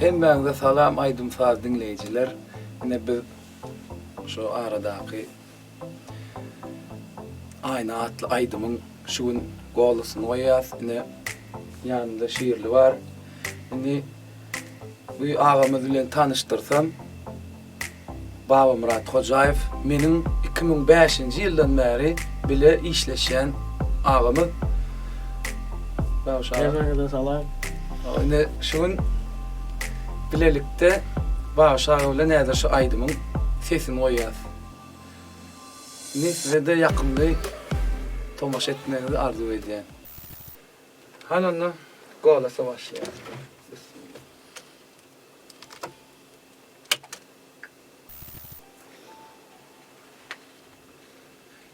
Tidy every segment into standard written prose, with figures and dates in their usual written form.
Hemmäňize salam aýdym saz dinleýijiler. Ine biz şu aradaky aýna atly aýdymyň şu gün golasyny goýýas. Ine ýanynda şiirli bar. Indi bu agamy bilen tanıştyrsam, Baba Murat Hojaýew meniň 2005-nji ýyldan bäri bile işleşen agamy. Herkese salam. Ine şu gün bilelikde başa öyle näder şu aýdymyň sesini goýýas. Nesle de ýakynly tomaş etmenizi arzu edýän. Hananna golasa başlaýar.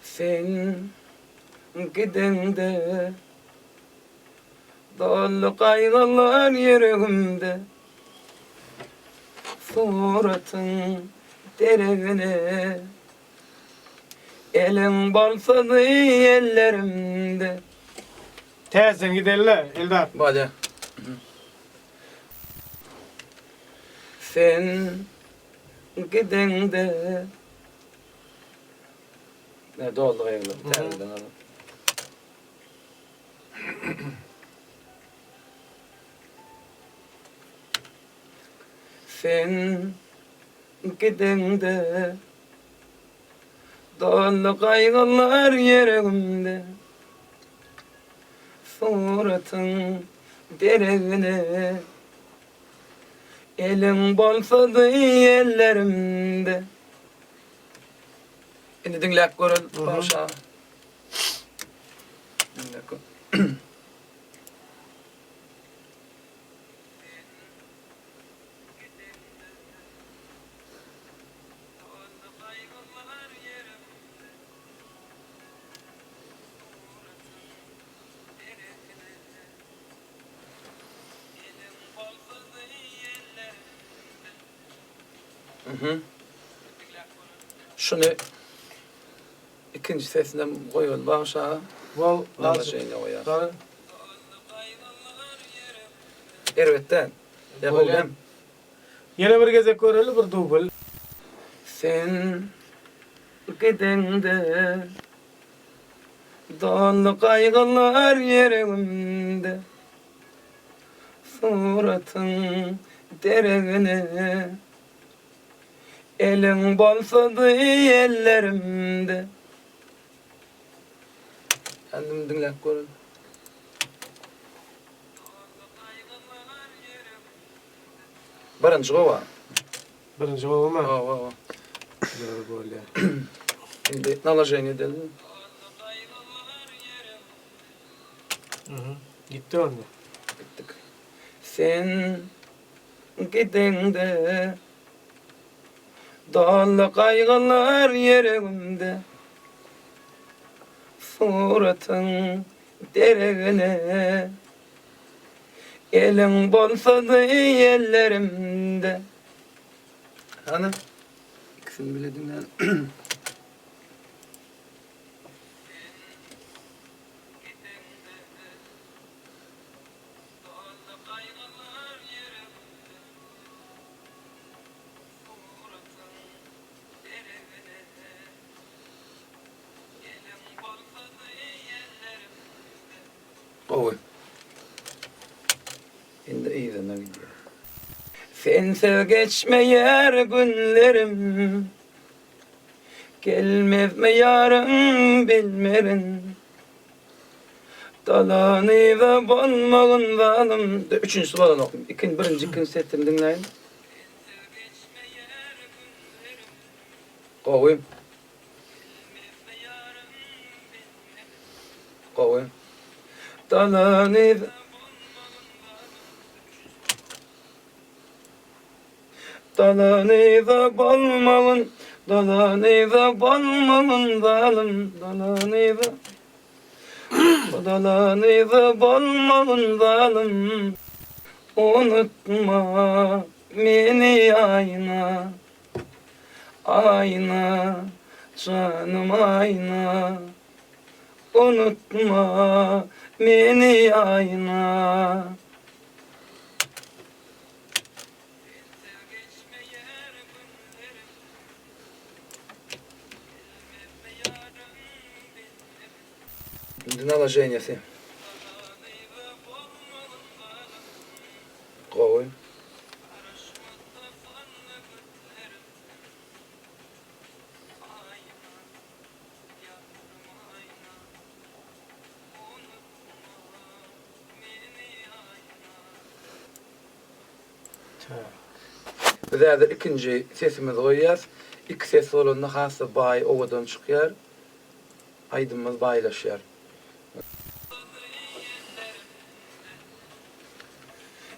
Sen gidende dolu kaygılar yüreğimde, suratın derevine, elin balsadı ellerimde. Täzen giderler Eldar. Bale. Sen gidende ne doldu ayağım terden alın. Sen gidende dolu kaygılar yüreğimde, suratın derevine, elin bolsadı ellerimde. Indi dinläp görün başa. Dinläp görün. Şunu ikinci sesinden koyuyor başa. Wol Nala şeyine koyar. Dara. Erwetten. Yapalım. Yine bir gezek göreli bir dubl. Sen gidende dolu kaygılar yüreğimde, suratın derevine, elin balsadı ellerimde. Kendim dinlep görün. Birinci gova. Birinci olma. Va. Güzel gol ya. Şimdi nalaşayın edelim. Gitti onu. Gittik. Sen gidende dolu kaygılar yüreğimde, suratın derevine, elin bolsadı ellerimde. Hani? İkisini bile dinleyelim. Oy. Şimdi iyi de ne gidiyor. Sensiz geçmeyer günlerim, gelmez mi yarın bilmerin. Dalanı da bolmağın zalim. Üçüncü sıradan okuyayım. Birinci setini dinleyin. Koyayım. Koyayım. Dalanı da dalanı da bolmağın, dalanı da bolmağın zalim, dalanı da bolmağın zalim. Unutma beni ayna, ayna, canım ayna. unutma meni ayna. Dün alacağın yesi. Koy. Bizler de ikinci sesimiz koyuyoruz. İki ses olanda hası bay ovadan çıkıyor. Aydınımız baylaşıyor.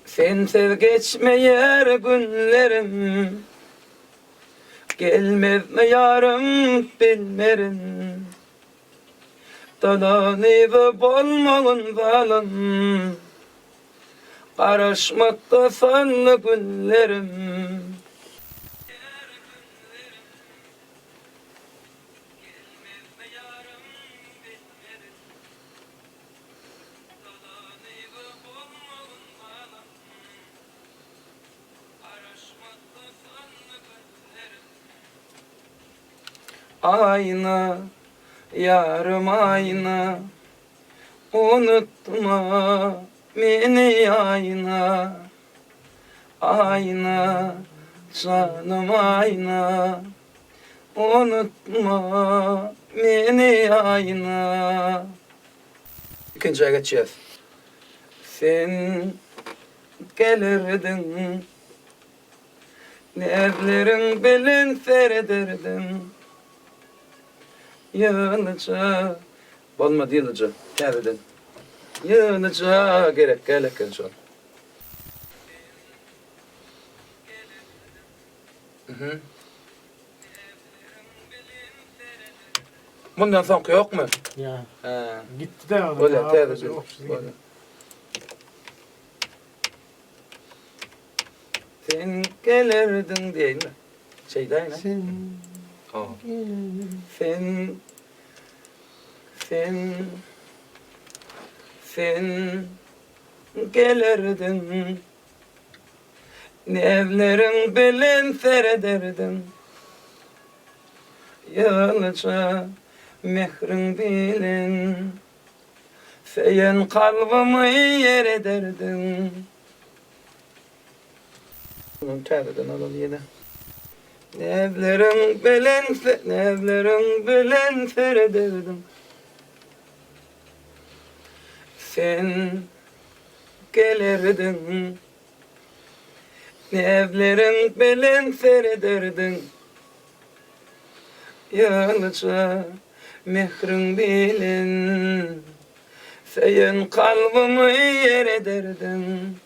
Sensiz geçmeyer günlerim, gelmez mi yarım bilmerim. Dolanıp olmağın zalim, karışmakta sanlı günlerim. Ayna, yarım ayna, unutma beni ayna. Ayna, canım ayna, unutma beni ayna. İkinciye geçeceğiz. Sen gelirdin, nevlerin belin serederdin. Yığınıca, olmadı yığınıca, geldin. Yığınıca gereken şu an. Bundan sonra yok mu? Ya. He. Gitti de onu. Öyle, ya, teyze. ofise Böyle. gitti. Sen gelirdin diyeyim mi? Şey değil mi? Sen Aa. Sen gelirdin, nevlerin belin serederdin. Yalnızca mehrin bilin, sen kalbimi yer ederdin. Bunun terden alalım yine. Nevlerin belin serederdin. Sen gelirdin, nevlerin belin serederdin. Yalnızca mehrin bilin, sen kalbimi yer ederdin.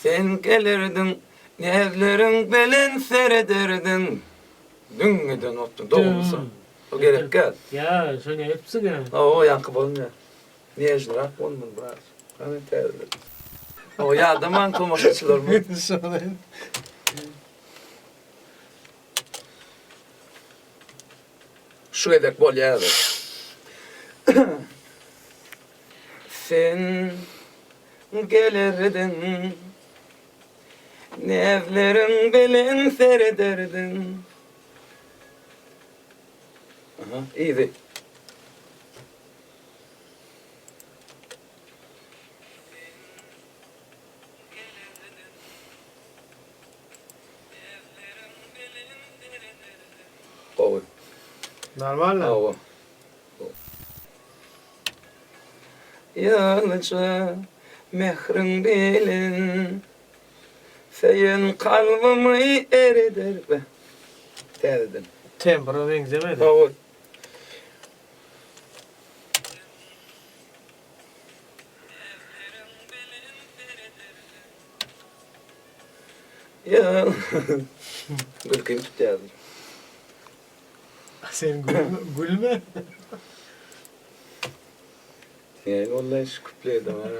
Sen gelirdin, nevlerin belin serederdin. Dün neden ottun, doğmuşsun. O gerek gel. ya şöyle hepsi gel. O yankı olmuyor. Niye jura? Olmadı biraz. Hani terli. O ya da man tomaşçılar mı? Sonra Şu edek bol ya. Sen gelirdin, nevlerin belin serederdin. Aha, iyiydi. Oğul. normal lan. Oğul. Yalnızca mehrin bilin, sen kalbimi eridir be. Terledin. Tempora benzemedi. Oğul. Ya. Gülkün tut yazdım. Sen gülme. Yani vallahi şu kupleydi var.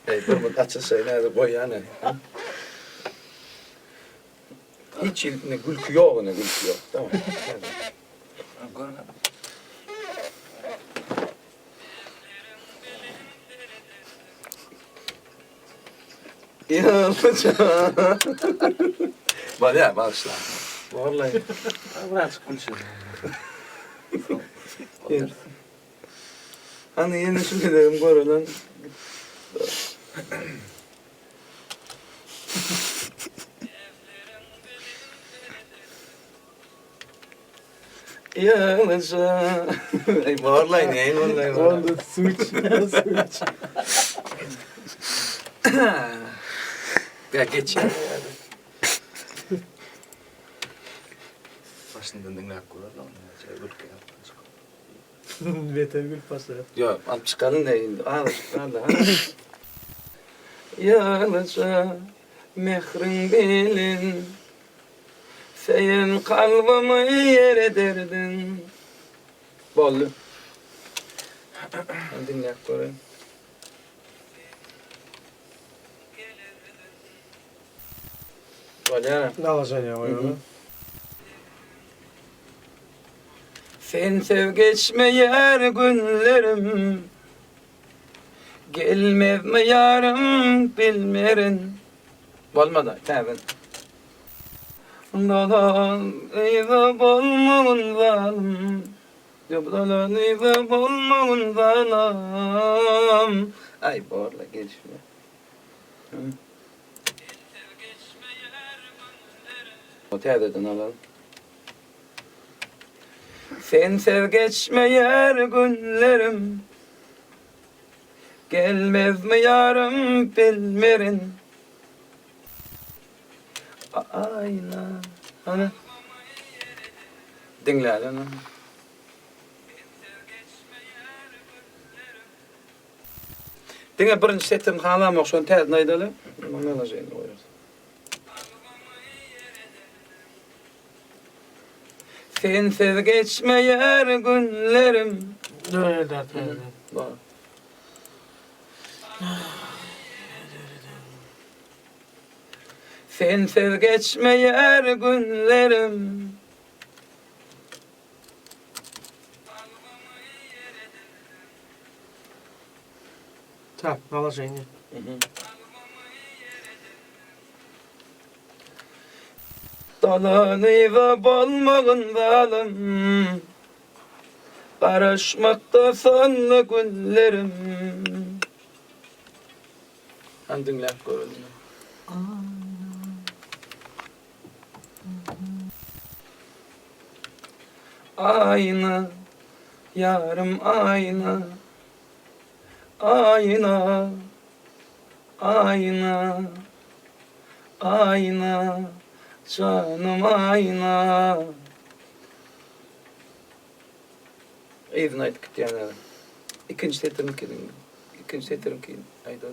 Ey, durma açılsay nerede koy yani. Hiç ne gülkü yok, ne gülkü yok. Tamam. Yalnızca. Bak ya, bağışla. Vallahi. Bırak konuşun. Hani yeni şu dedim korulan. Yalnızca. Ey vallahi neyin vallahi. Oldu switch. Switch. Ya geç ya. Başından dinleyip kurarlar. Beter gül pası. Yok, alıp çıkalım da indi. Al çıkalım da. Yalnızca mehrin bilin. Sen kalbimi yer ederdin. Bollu. Dinleyip kurarım. Olha. Ne alacaksın ya oyunu? Sen sev geçmeyer günlerim. Gelmev mi yarım bilmerin. Olmadı, tabi. Dalan eyvah olmağın zalim. Dalan eyvah olmağın zalim. Ay borla gelişme. O teyzeden alalım. Sen sev geçmeyer günlerim. Gelmez mi yarım bilmerin. Ayna. Hani? Dinle lan. Dinle birinci setim halam yok. Şunu teyzeden aydalı. Onu alacağını koyarız. Sen sev geçmeyer günlerim. Öyle dert öyle. Bak. Sen sev geçmeyer günlerim. Tamam, ne alacaksın ya? Dalanı ve balmağın zalim. Karışmakta sanlı günlerim. Hani dinleyip görüldü. Ayna, yarım ayna. Ayna, ayna, ayna, canım ayna. İzin aydık yani. İkinci setirim kedin. İkinci setirim kedin. Aydı.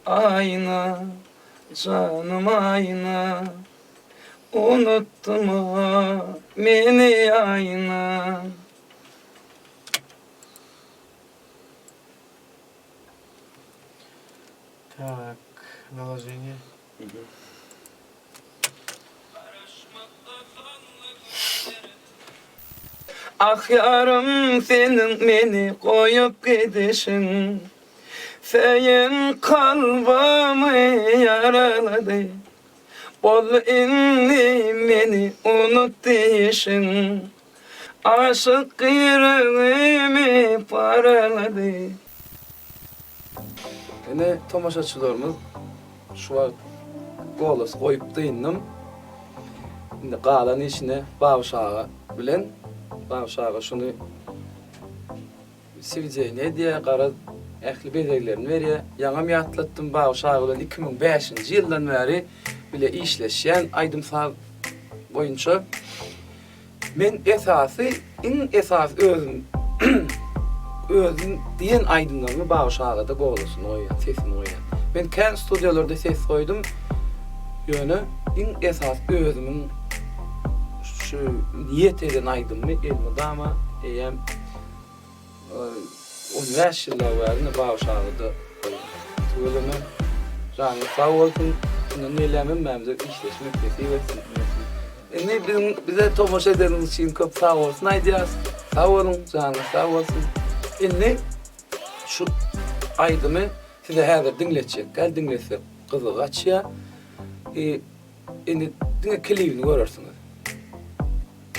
Ayna, canım ayna. Unuttun mu beni ayna? Tak, ne alacaksın ya? Ah yarım senin beni koyup gidişin. Senin kalbimi yaraladı. Bol inni beni unut dişin. Aşık yüreğimi paraladı. Yine tomaşaçılarımız şu an golas koyup deyindim. Şimdi qalan işine bağışağı bilen bağışağı şunu sivceyne diye qara ähli bezeglerini veriye. Yaňa ýatlattym bağışağı bilen 2005-nji ýyldan bäri bile işleşýän Aýdym Sag boýunça men esas özüm diýen Aýdymlarmy bağışağı da golasyny oýan, sesini oýan. Ben kendi stüdyolarda ses koydum. Yönü en esas özümün şu niyet eden aydım mı elmede ama eyem 15 yıllar vardı bağışağıda söyleme canı sağ olsun bunu nelemem ben de işleşmek kesin ne bize tomoş edeniz için çok sağ olsun aydiyaz sağ olun canı sağ olsun ne şu aydımı size hazır dinletecek gel dinletse kızı kaçya şimdi klibini görürsünüz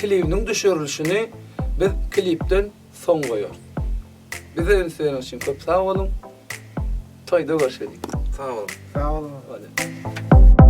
klibinin düşürülüşünü biz klipten son koyuyoruz. Bize önsüyoruz için çok sağ olun. Toyda görüşelim. Sağ olun. Sağ olun. Hadi.